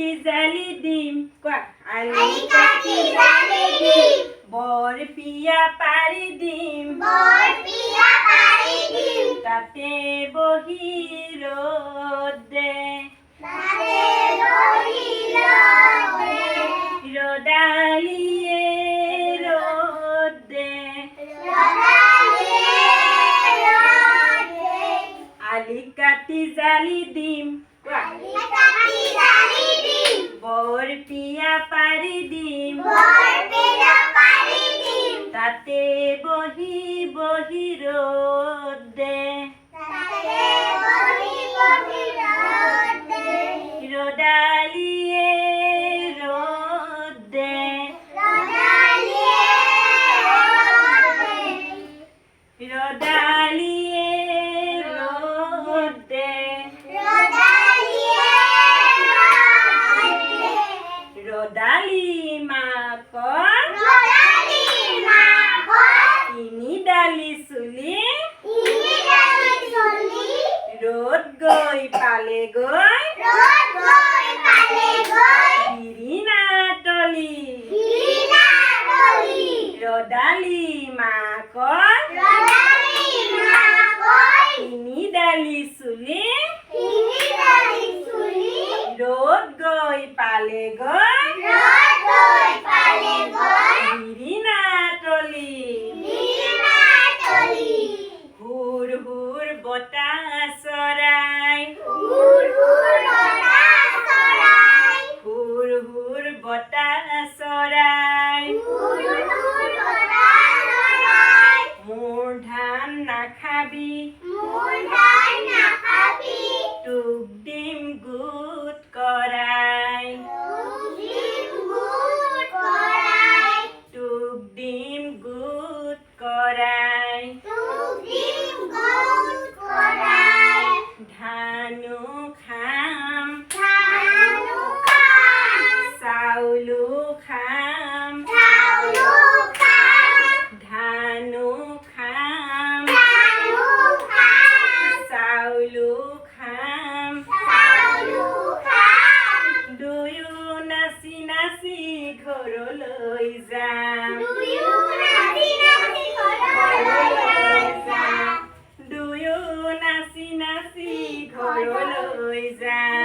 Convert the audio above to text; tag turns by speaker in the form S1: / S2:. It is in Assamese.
S1: কাটি জালি দিম কোৱা
S2: আলি কাটি জালি দিম
S1: বৰ পিয়া পাৰি দিম তাতে বহি ৰ'দে ৰ'দালিয়ে ৰ'দে আলি কাটি জালি দিম কোৱা বৰ পিয়া পাৰি দিম তাতে বহি বহি ৰ'দে ৰ'দালিয়ে ৰ'দে ৰ'দালিয়ে ৰ'দে ৰ'দালি মাকৰ তিনিডালি চুলি ৰ'দ গৈ পালেগৈ বিৰিণা তলি ৰ'দালি মাকৰ তিনিডালি চুলি ৰ'দ গৈ পালেগৈ বিৰিণা তলি হুৰ হুৰ বতাহ চৰাই হুৰ হুৰ বতাহ চৰাই মোৰ ধান নাখাবি তোক দিম গোট কৰাই তোক দিম গোট কৰাই ধানো খাম চাউলো খাম ধানো খাম চাউলো খাম দুয়ো নাচি নাচি ঘৰলৈ যাম দুয়ো নাচি নাচি ঘৰলৈ যাম